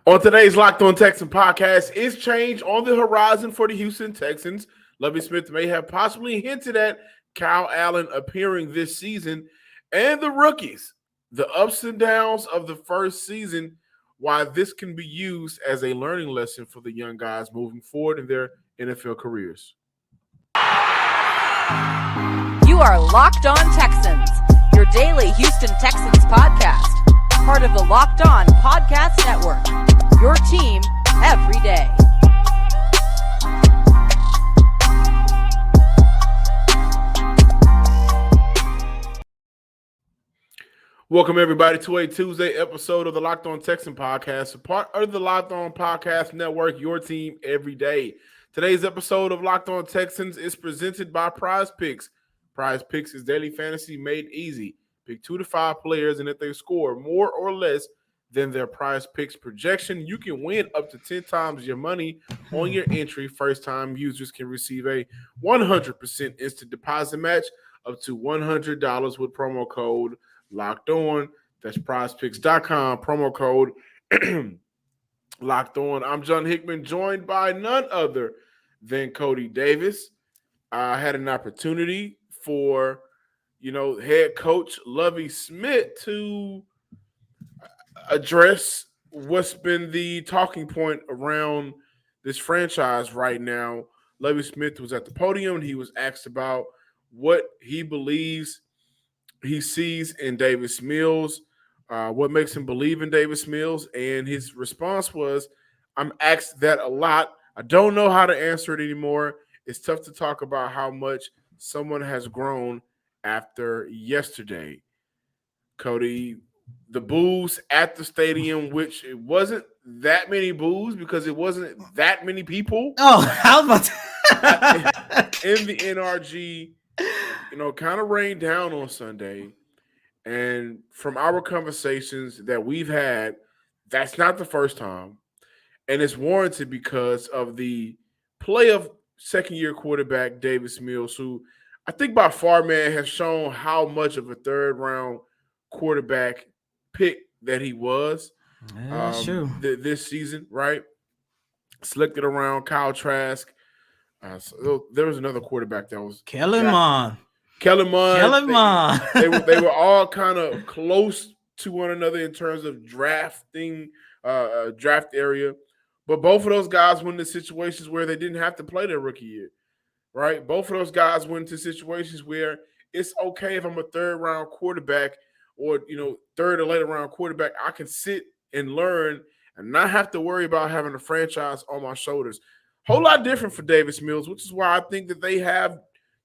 On today's Locked On Texans podcast, is change on the horizon for the Houston Texans. Lovie Smith may have possibly hinted at Kyle Allen appearing this season, and the rookies, the ups and downs of the first season, why this can be used as a learning lesson for the young guys moving forward in their NFL careers. You are Locked On Texans, your daily Houston Texans podcast, part of the Locked On Podcast Network, your team every day. Welcome, everybody, to a Tuesday episode of the Locked On Texan podcast, a part of the Locked On Podcast Network, your team every day. Today's episode of Locked On Texans is presented by Prize Picks. Prize Picks is daily fantasy made easy. Pick 2 to 5 players, and if they score more or less than their Prize Picks projection, you can win up to 10 times your money on your entry. First-time users can receive a 100% instant deposit match up to $100 with promo code Locked On. That's prizepicks.com, promo code Locked On. I'm John Hickman, joined by none other than Cody Davis. I had an opportunity for, head coach Lovie Smith to address what's been the talking point around this franchise right now. Lovie Smith was at the podium, and he was asked about what he believes he sees in Davis Mills, what makes him believe in Davis Mills, and his response was, I'm asked that a lot. I don't know how to answer it anymore. It's tough to talk about how much someone has grown after yesterday. Cody, the boos at the stadium, which it wasn't that many boos because it wasn't that many people. Oh, how about that? In the NRG, kind of rained down on Sunday. And from our conversations that we've had, that's not the first time. And it's warranted because of the play of second-year quarterback Davis Mills, who I think by far, man, has shown how much of a third-round quarterback pick that he was this season, right? Selected around Kyle Trask. So there was another quarterback that was Kellen Mond. They were all kind of close to one another in terms of drafting, draft area. But both of those guys went into situations where they didn't have to play their rookie year, right? Both of those guys went into situations where it's okay if I'm a third-round quarterback or, third or later round quarterback, I can sit and learn and not have to worry about having a franchise on my shoulders. Whole lot different for Davis Mills, which is why I think that they have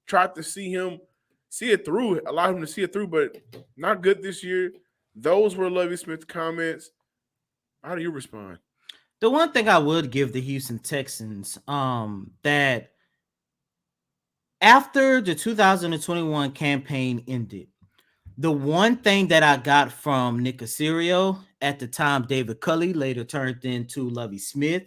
tried to see it through, allow him to see it through, but not good this year. Those were Lovie Smith's comments. How do you respond? The one thing I would give the Houston Texans, that after the 2021 campaign ended, the one thing that I got from Nick Caserio, at the time David Culley, later turned into Lovie Smith,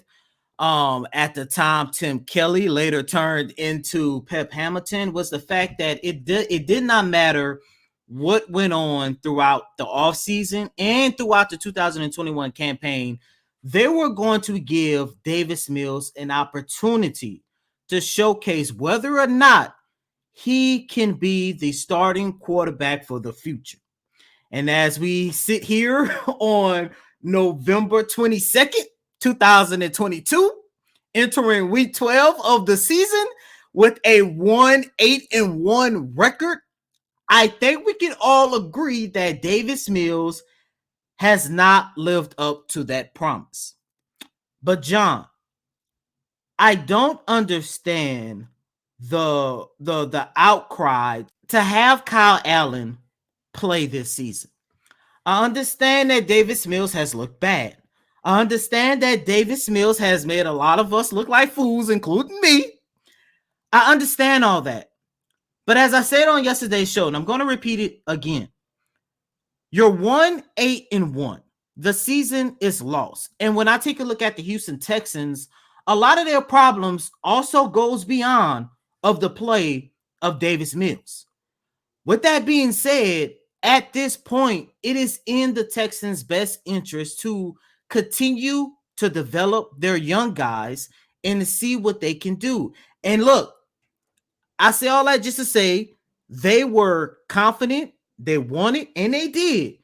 at the time Tim Kelly, later turned into Pep Hamilton, was the fact that it did not matter what went on throughout the offseason and throughout the 2021 campaign. They were going to give Davis Mills an opportunity to showcase whether or not he can be the starting quarterback for the future. And as we sit here on November 22nd, 2022, entering week 12 of the season with a 1-8-1 record, I think we can all agree that Davis Mills has not lived up to that promise. But John, I don't understand the outcry to have Kyle Allen play this season. I understand that Davis Mills has looked bad. I understand that Davis Mills has made a lot of us look like fools, including me. I understand all that. But as I said on yesterday's show, and I'm going to repeat it again, you're 1-8-1. The season is lost. And when I take a look at the Houston Texans, a lot of their problems also goes beyond of the play of Davis Mills. With that being said, at this point, it is in the Texans' best interest to continue to develop their young guys and to see what they can do. And look, I say all that just to say they were confident, they wanted, and they did.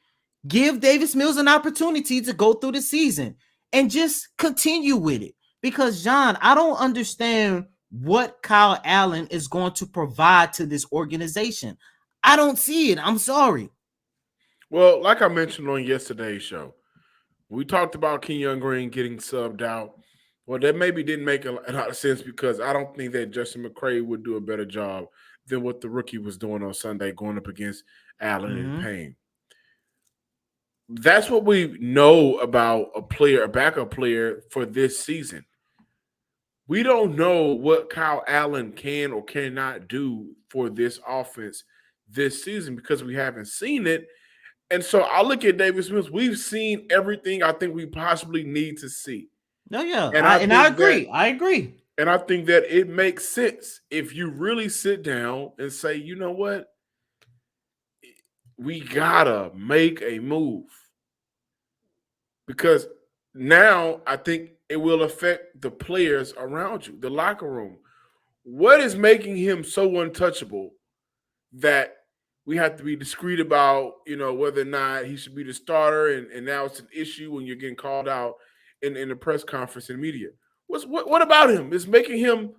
Give Davis Mills an opportunity to go through the season and just continue with it. Because, John, I don't understand what Kyle Allen is going to provide to this organization. I don't see it. I'm sorry. Well, like I mentioned on yesterday's show, we talked about Kenyon Green getting subbed out. Well, that maybe didn't make a lot of sense because I don't think that Justin McCray would do a better job than what the rookie was doing on Sunday going up against Allen and Payne. That's what we know about a backup player for this season. We don't know what Kyle Allen can or cannot do for this offense this season because we haven't seen it. And so I look at Davis Mills. We've seen everything I think we possibly need to see. No, yeah, And I agree. I agree. And I think that it makes sense if you really sit down and say, you know what? We gotta make a move. Because now I think it will affect the players around you, the locker room. What is making him so untouchable that we have to be discreet about, whether or not he should be the starter, and now it's an issue when you're getting called out in the press conference and media. What about him? It's making him,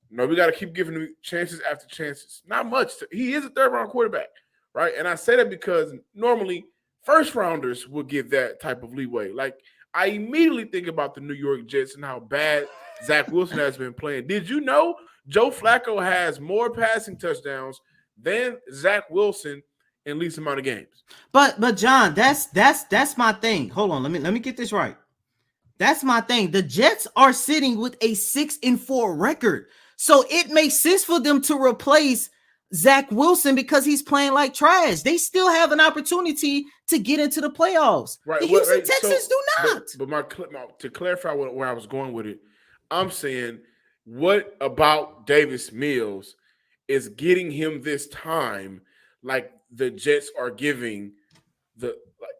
we got to keep giving him chances after chances. Not much. He is a third-round quarterback, right? And I say that because normally first-rounders will give that type of leeway. Like, I immediately think about the New York Jets and how bad Zach Wilson has been playing. Did you know Joe Flacco has more passing touchdowns than Zach Wilson in least amount of games? But John, that's my thing. Hold on, let me get this right. That's my thing. The Jets are sitting with a 6-4 record, so it makes sense for them to replace Zach Wilson because he's playing like trash. They still have an opportunity to get into the playoffs. Right. The Houston Texans do not. But to clarify where I was going with it, I'm saying, what about Davis Mills is getting him this time like the Jets are giving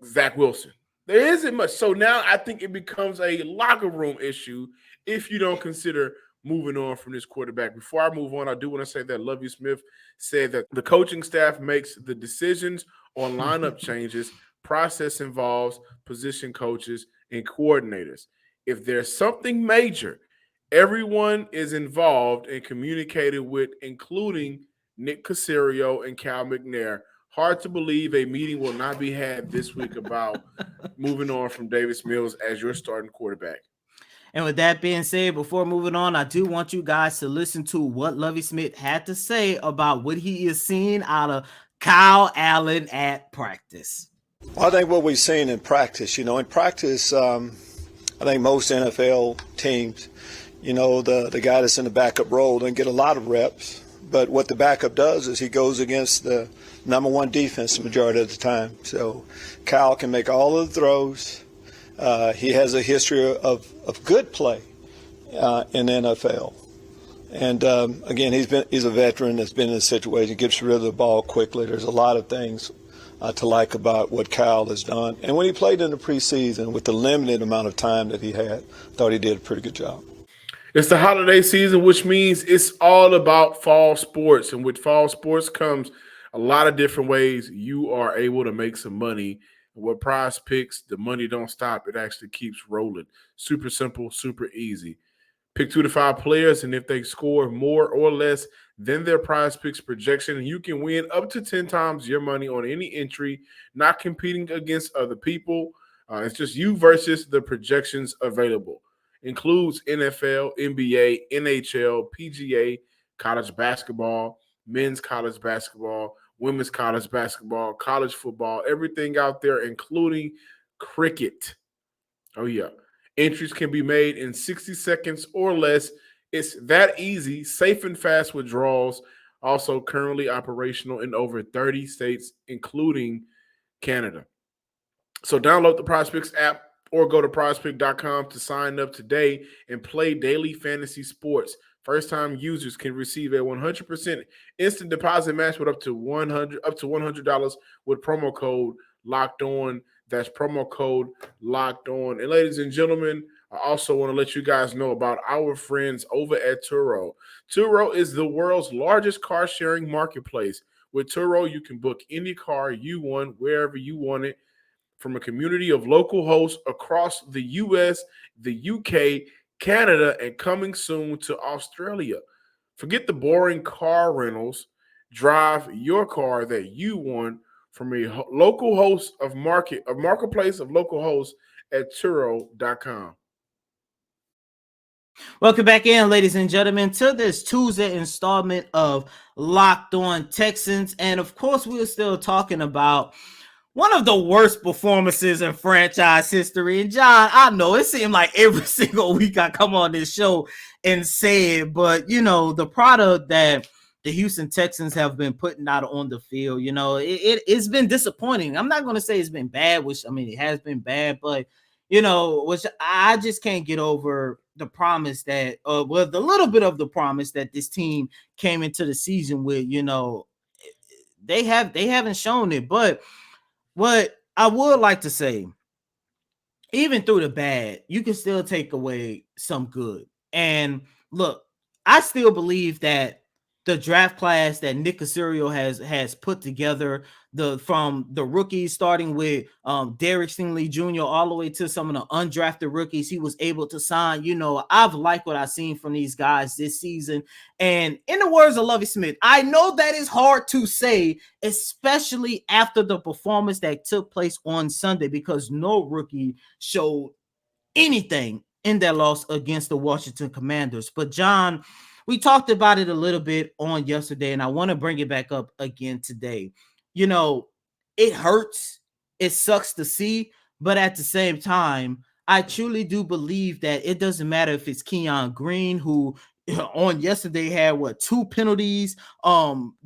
Zach Wilson? There isn't much. So now I think it becomes a locker room issue if you don't consider moving on from this quarterback. Before I move on, I do want to say that Lovie Smith said that the coaching staff makes the decisions on lineup changes. Process involves position coaches and coordinators. If there's something major, everyone is involved and communicated with, including Nick Caserio and Cal McNair. Hard to believe a meeting will not be had this week about moving on from Davis Mills as your starting quarterback. And with that being said, before moving on, I do want you guys to listen to what Lovie Smith had to say about what he is seeing out of Kyle Allen at practice. Well, I think what we've seen in practice, I think most NFL teams, the guy that's in the backup role doesn't get a lot of reps. But what the backup does is he goes against the number one defense the majority of the time. So Kyle can make all of the throws. He has a history of good play in the NFL. And, again, he's a veteran that's been in this situation, gets rid of the ball quickly. There's a lot of things to like about what Kyle has done. And when he played in the preseason with the limited amount of time that he had, I thought he did a pretty good job. It's the holiday season, which means it's all about fall sports. And with fall sports comes a lot of different ways you are able to make some money. With Prize Picks, the money don't stop. It actually keeps rolling. Super simple, super easy. Pick 2 to 5 players, and if they score more or less than their Prize Picks projection, you can win up to 10 times your money on any entry, not competing against other people. It's just you versus the projections available. Includes NFL, NBA, NHL, PGA, college basketball, men's college basketball, women's college basketball, college football, everything out there, including cricket. Oh, yeah. Entries can be made in 60 seconds or less. It's that easy, safe and fast withdrawals. Also currently operational in over 30 states, including Canada. So download the PrizePicks app or go to prizepick.com to sign up today and play daily fantasy sports. First-time users can receive a 100% instant deposit match with up to $100 with promo code Locked On. That's promo code locked on. And ladies and gentlemen, I also want to let you guys know about our friends over at Turo. Turo is the world's largest car sharing marketplace. With Turo, you can book any car you want, wherever you want it, from a community of local hosts across the US, the UK, Canada, and coming soon to Australia. Forget the boring car rentals. Drive your car that you want from a local host of marketplace of local hosts at Turo.com. Welcome back in, ladies and gentlemen, to this Tuesday installment of Locked On Texans. And of course, we're still talking about one of the worst performances in franchise history. And John, I know it seemed like every single week I come on this show and say it, but the product that the Houston Texans have been putting out on the field, it's been disappointing. I'm not going to say it's been bad, which it has been bad, but which I just can't get over the promise that, the little bit of the promise that this team came into the season with. They haven't shown it, but what I would like to say, even through the bad, you can still take away some good. And look, I still believe that the draft class that Nick Caserio has put together, from the rookies, starting with Derek Stingley Jr. all the way to some of the undrafted rookies he was able to sign. I've liked what I've seen from these guys this season. And in the words of Lovie Smith, I know that is hard to say, especially after the performance that took place on Sunday, because no rookie showed anything in that loss against the Washington Commanders. But John, we talked about it a little bit on yesterday, and I want to bring it back up again today. It hurts. It sucks to see, but at the same time, I truly do believe that it doesn't matter if it's Keon Green, who on yesterday had 2 penalties.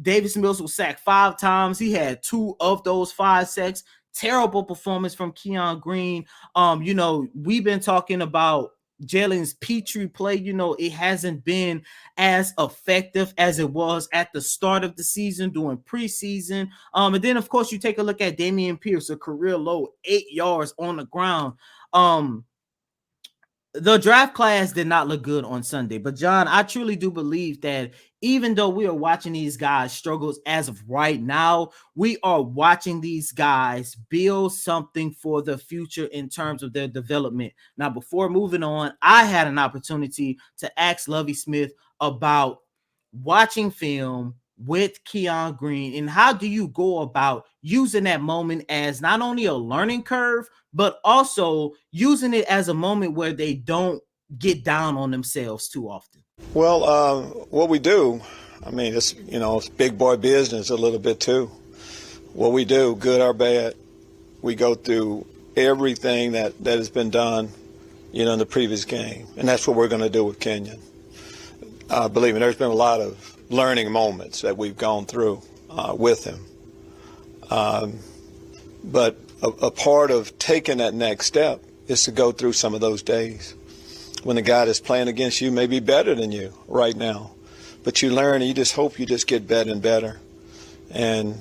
Davis Mills was sacked 5 times. He had 2 of those 5 sacks. Terrible performance from Keon Green. We've been talking about Jalen's Petrie play. It hasn't been as effective as it was at the start of the season during preseason. And then of course you take a look at Dameon Pierce, a career low 8 yards on the ground. The draft class did not look good on Sunday, but John, I truly do believe that even though we are watching these guys struggles as of right now, we are watching these guys build something for the future in terms of their development. Now, before moving on, I had an opportunity to ask Lovie Smith about watching film with Keon Green, and how do you go about using that moment as not only a learning curve, but also using it as a moment where they don't get down on themselves too often? Well, what we do, it's big boy business a little bit too. What we do, good or bad, we go through everything that has been done, in the previous game, and that's what we're going to do with Kenyon. Believe me, there's been a lot of learning moments that we've gone through with him. But a part of taking that next step is to go through some of those days when the guy that's playing against you may be better than you right now. But you learn, and you just hope you just get better and better. And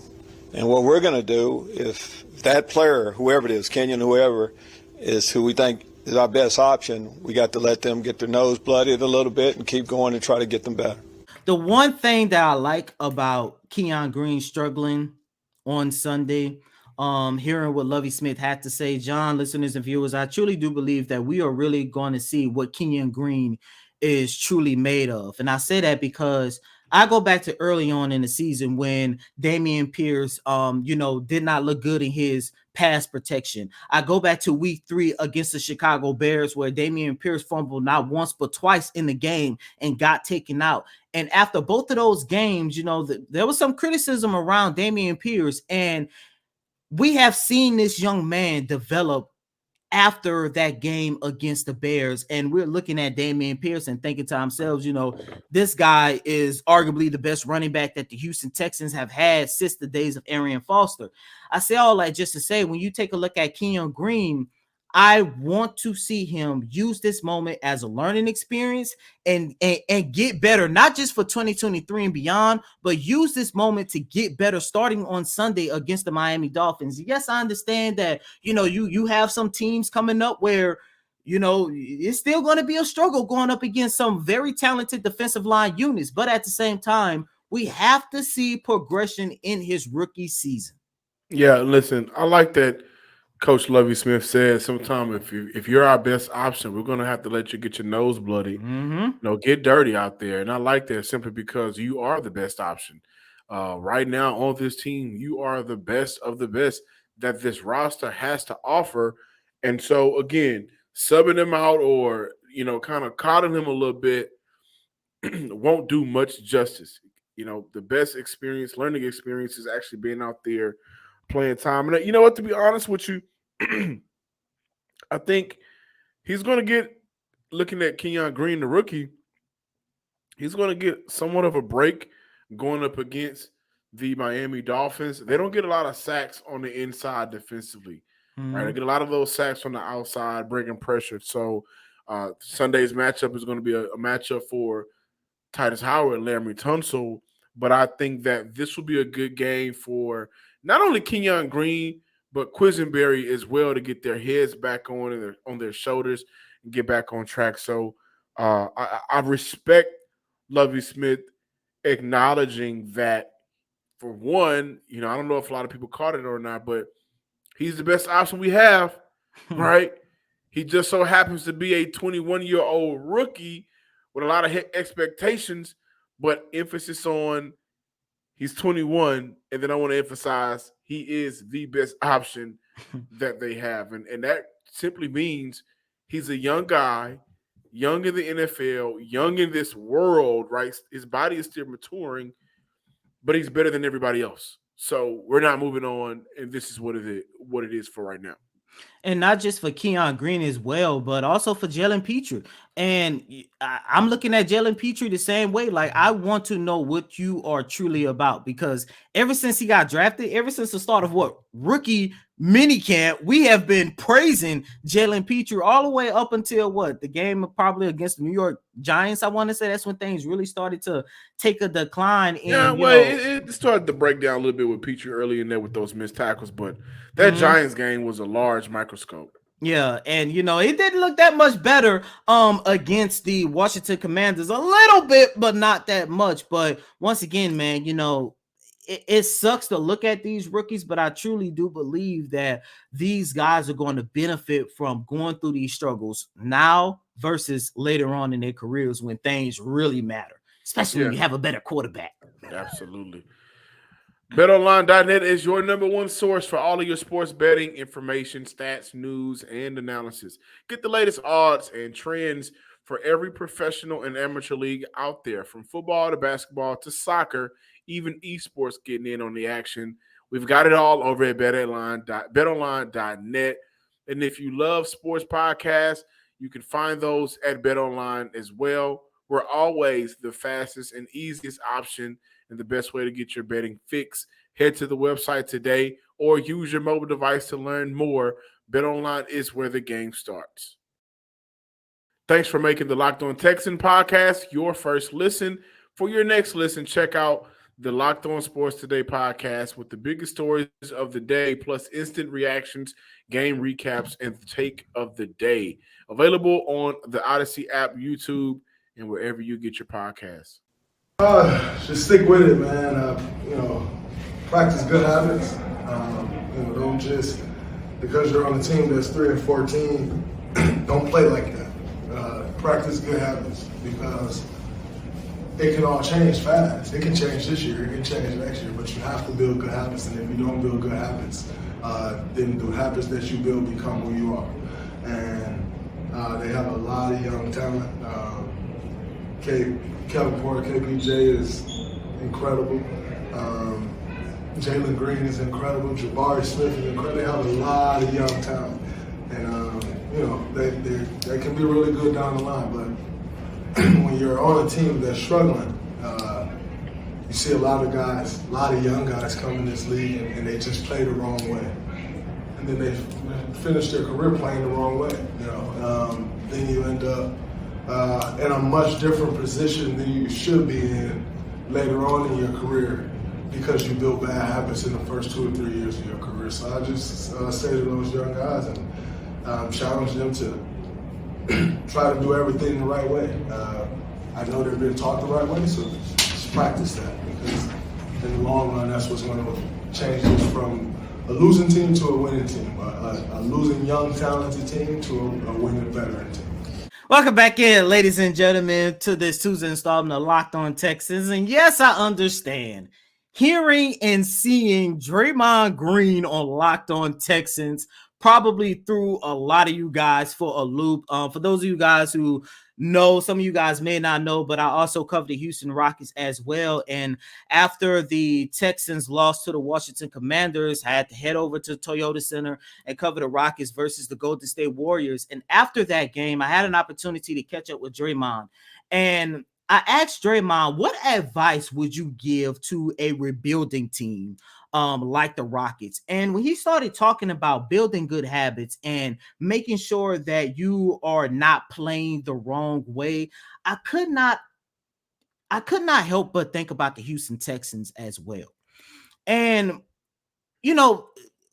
what we're going to do, if that player, whoever it is, Kenyon, whoever, is who we think is our best option, we got to let them get their nose bloodied a little bit and keep going and try to get them better. The one thing that I like about Keon Green struggling on Sunday, hearing what Lovie Smith had to say, John, listeners and viewers, I truly do believe that we are really going to see what Keon Green is truly made of. And I say that because I go back to early on in the season when Dameon Pierce, did not look good in his pass protection. I go back to week 3 against the Chicago Bears, where Dameon Pierce fumbled not once but twice in the game and got taken out. And after both of those games, there was some criticism around Dameon Pierce, and we have seen this young man develop after that game against the Bears. And we're looking at Dameon Pierce and thinking to ourselves, this guy is arguably the best running back that the Houston Texans have had since the days of Arian Foster. I say all that just to say, when you take a look at Keon Green, I want to see him use this moment as a learning experience and get better, not just for 2023 and beyond, but use this moment to get better starting on Sunday against the Miami Dolphins. Yes, I understand that, you have some teams coming up where, it's still going to be a struggle going up against some very talented defensive line units. But at the same time, we have to see progression in his rookie season. Yeah, listen, I like that Coach Lovie Smith said sometime if you're our best option, we're gonna have to let you get your nose bloody, get dirty out there. And I like that simply because you are the best option. Right now on this team, you are the best of the best that this roster has to offer. And so again, subbing him out or kind of coddling him a little bit won't do much justice. The best learning experience is actually being out there playing time. And you know what, to be honest with you, I think he's going to get, looking at Kenyon Green, the rookie, he's going to get somewhat of a break going up against the Miami Dolphins. They don't get a lot of sacks on the inside defensively, right? They get a lot of those sacks on the outside, bringing pressure. So Sunday's matchup is going to be a matchup for Titus Howard and Laramie Tunsil. But I think that this will be a good game for not only Kenyon Green, but Quisenberry as well, to get their heads back on their shoulders and get back on track. So I respect Lovie Smith acknowledging that, for one, I don't know if a lot of people caught it or not, but he's the best option we have, right? He just so happens to be a 21-year-old rookie with a lot of expectations, but emphasis on he's 21, and then I want to emphasize he is the best option that they have. And that simply means he's a young guy, young in the NFL, young in this world, right? His body is still maturing, but he's better than everybody else. So we're not moving on, and this is what it is for right now. And not just for Kenyon Green as well, but also for Jalen Petrie. And I'm looking at Jalen Petrie the same way. Like, I want to know what you are truly about, because ever since he got drafted, ever since the start of rookie minicamp, we have been praising Jalen Petrie all the way up until the game probably against the New York Giants. I want to say that's when things really started to take a decline. It started to break down a little bit with Petrie early in there with those missed tackles, but that Giants game was a large microscope. Yeah, and it didn't look that much better against the Washington Commanders. A little bit, but not that much. But once again, man, it sucks to look at these rookies, but I truly do believe that these guys are going to benefit from going through these struggles now versus later on in their careers when things really matter, especially when you have a better quarterback. Absolutely. BetOnline.net is your number one source for all of your sports betting information, stats, news, and analysis. Get the latest odds and trends for every professional and amateur league out there, from football to basketball to soccer, even esports getting in on the action. We've got it all over at BetOnline.net. And if you love sports podcasts, you can find those at BetOnline as well. We're always the fastest and easiest option and the best way to get your betting fix. Head to the website today or use your mobile device to learn more. BetOnline is where the game starts. Thanks for making the Locked On Texan podcast your first listen. For your next listen, check out the Locked On Sports Today podcast with the biggest stories of the day, plus instant reactions, game recaps, and the take of the day. Available on the Odyssey app, YouTube, and wherever you get your podcasts. Just stick with it, man. Practice good habits. Don't just, because you're on a team that's 3-14, don't play like that. Practice good habits, because it can all change fast. It can change this year, it can change next year, but you have to build good habits. And if you don't build good habits, then the habits that you build become who you are. And they have a lot of young talent. Kevin Porter, KPJ is incredible. Jalen Green is incredible. Jabari Smith is incredible. They have a lot of young talent. And, they can be really good down the line. But when you're on a team that's struggling, you see a lot of young guys come in this league and they just play the wrong way. And and then they finish their career playing the wrong way. Then you end up in a much different position than you should be in later on in your career because you built bad habits in the first 2 or 3 years of your career. So I just say to those young guys and challenge them to try to do everything the right way. I know they're being taught the right way, so just practice that because in the long run, that's what's going to change us from a losing team to a winning team, a losing young talented team to a winning veteran team. Welcome back in, ladies and gentlemen, to this Tuesday installment of Locked On Texans. And yes, I understand. Hearing and seeing Draymond Green on Locked On Texans probably threw a lot of you guys for a loop. For those of you guys who know, some of you guys may not know, but I also cover the Houston Rockets as well. And after the Texans lost to the Washington Commanders, I had to head over to Toyota Center and cover the Rockets versus the Golden State Warriors. And after that game, I had an opportunity to catch up with Draymond. And I asked Draymond, what advice would you give to a rebuilding team like the Rockets? And when he started talking about building good habits and making sure that you are not playing the wrong way, I could not help but think about the Houston Texans as well. And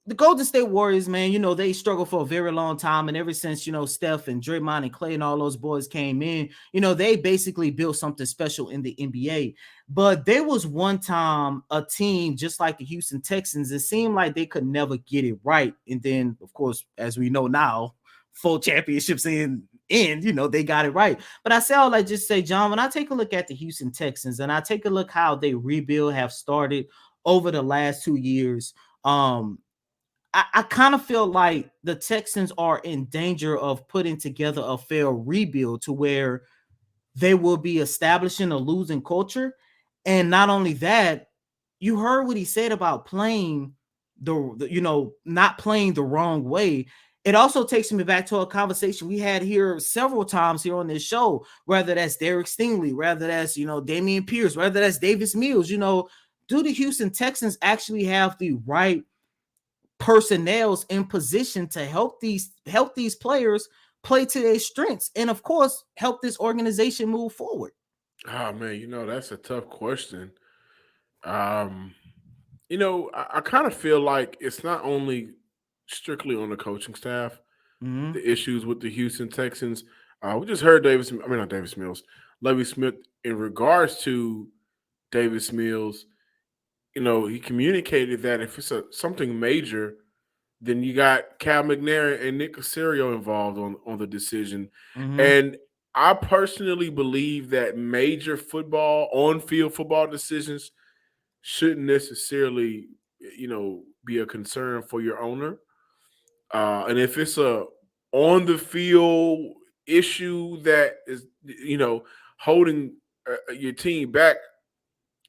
the Golden State Warriors, man, they struggled for a very long time. And ever since, Steph and Draymond and Clay and all those boys came in, they basically built something special in the NBA. But there was one time a team just like the Houston Texans, it seemed like they could never get it right. And then, of course, as we know now, 4 championships in, they got it right. But I say all I just say, John, when I take a look at the Houston Texans and I take a look how they rebuild have started over the last 2 years, I kind of feel like the Texans are in danger of putting together a fair rebuild to where they will be establishing a losing culture. And not only that, you heard what he said about playing not playing the wrong way. It also takes me back to a conversation we had here several times here on this show, whether that's Derek Stingley, whether that's, Damian Pierce, whether that's Davis Mills, do the Houston Texans actually have the right personnel's in position to help these players play to their strengths and of course help this organization move forward? Oh man, that's a tough question. I kind of feel like it's not only strictly on the coaching staff, Mm-hmm. the issues with the Houston Texans. We just heard not Davis Mills, Lovie Smith in regards to Davis Mills. He communicated that if it's something major, then you got Cal McNair and Nick Caserio involved on the decision. Mm-hmm. And I personally believe that major on-field football decisions shouldn't necessarily, be a concern for your owner. And if it's a on-the-field issue that is, holding your team back,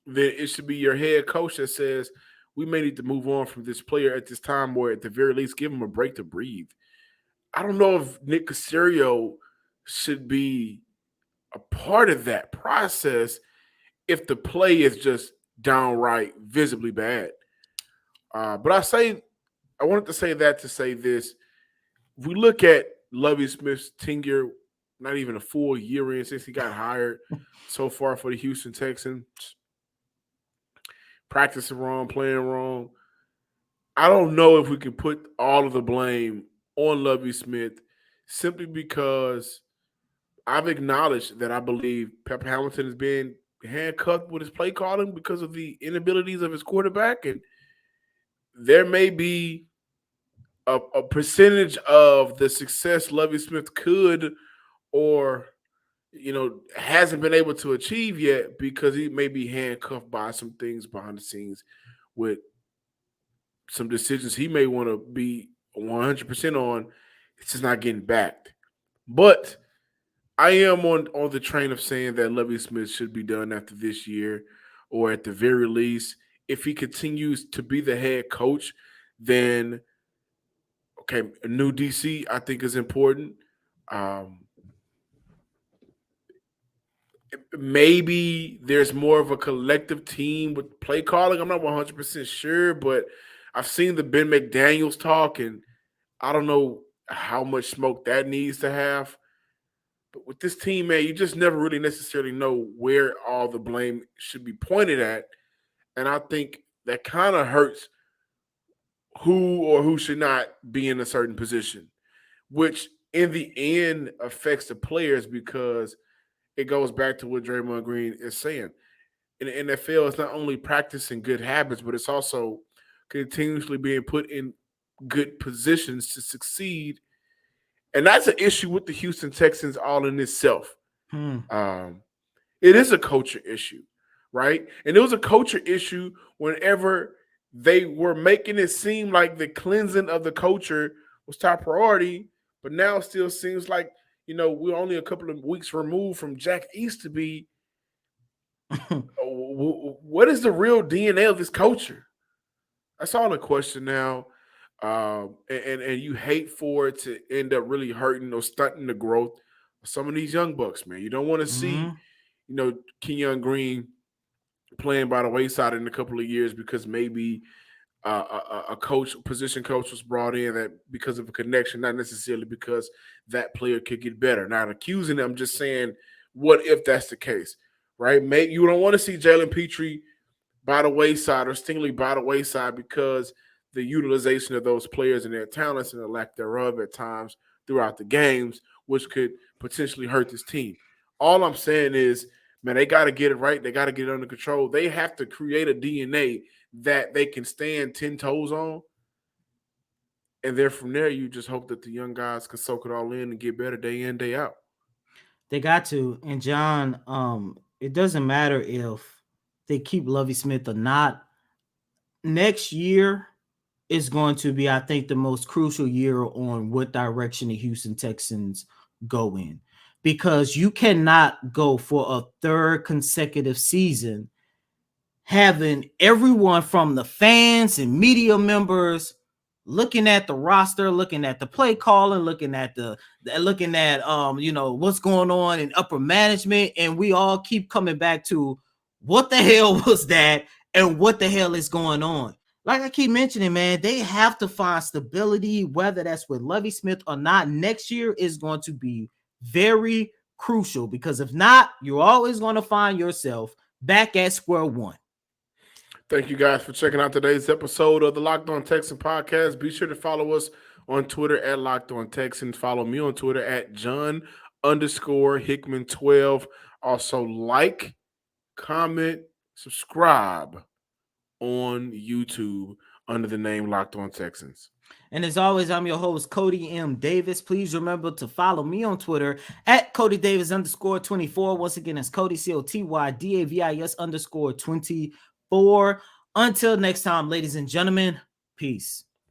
then it should be your head coach that says, we may need to move on from this player at this time, or at the very least give him a break to breathe. I don't know if Nick Caserio should be a part of that process if the play is just downright visibly bad. But I wanted to say that to say this. If we look at Lovie Smith's tenure, not even a full year in since he got hired so far for the Houston Texans, practicing wrong, playing wrong. I don't know if we can put all of the blame on Lovie Smith simply because I've acknowledged that I believe Pep Hamilton is being handcuffed with his play calling because of the inabilities of his quarterback. And there may be a percentage of the success Lovie Smith could or hasn't been able to achieve yet because he may be handcuffed by some things behind the scenes with some decisions he may want to be 100% on. It's just not getting backed. But I am on the train of saying that Lovie Smith should be done after this year, or at the very least, if he continues to be the head coach, then okay, a new DC I think is important. Maybe there's more of a collective team with play calling. I'm not 100% sure, but I've seen the Ben McDaniels talk, and I don't know how much smoke that needs to have. But with this team, man, you just never really necessarily know where all the blame should be pointed at. And I think that kind of hurts who or who should not be in a certain position, which in the end affects the players because it goes back to what Draymond Green is saying. In the NFL, it's not only practicing good habits, but it's also continuously being put in good positions to succeed. And that's an issue with the Houston Texans all in itself. Um, it is a culture issue, right? And it was a culture issue whenever they were making it seem like the cleansing of the culture was top priority, but now it still seems like, we're only a couple of weeks removed from Jack Easterby. What is the real DNA of this culture? That's all the question now. And you hate for it to end up really hurting or stunting the growth of some of these young bucks, man. You don't want to see, Kenyon Green playing by the wayside in a couple of years because maybe a position coach was brought in that because of a connection, not necessarily because that player could get better. Not accusing them, just saying, what if that's the case, right? Maybe you don't want to see Jalen Petrie by the wayside or Stingley by the wayside because the utilization of those players and their talents and the lack thereof at times throughout the games, which could potentially hurt this team. All I'm saying is, man, they got to get it right. They got to get it under control. They have to create a DNA that they can stand 10 toes on. And then from there, you just hope that the young guys can soak it all in and get better day in, day out. They got to. And John, it doesn't matter if they keep Lovie Smith or not. Next year is going to be, I think, the most crucial year on what direction the Houston Texans go in. Because you cannot go for a third consecutive season having everyone from the fans and media members looking at the roster, looking at the play calling, looking at what's going on in upper management, and we all keep coming back to what the hell was that and what the hell is going on. Like I keep mentioning, man, they have to find stability, whether that's with Lovie Smith or not. Next year is going to be very crucial because if not, you're always going to find yourself back at square one. Thank you guys for checking out today's episode of the Locked On Texans podcast. Be sure to follow us on Twitter at Locked On Texans. Follow me on Twitter at John_Hickman12. Also like, comment, subscribe on YouTube under the name Locked On Texans. And as always, I'm your host, Cody M. Davis. Please remember to follow me on Twitter at CodyDavis_24. Once again, it's Cody, COTYDAVIS_24. Until next time, ladies and gentlemen, peace.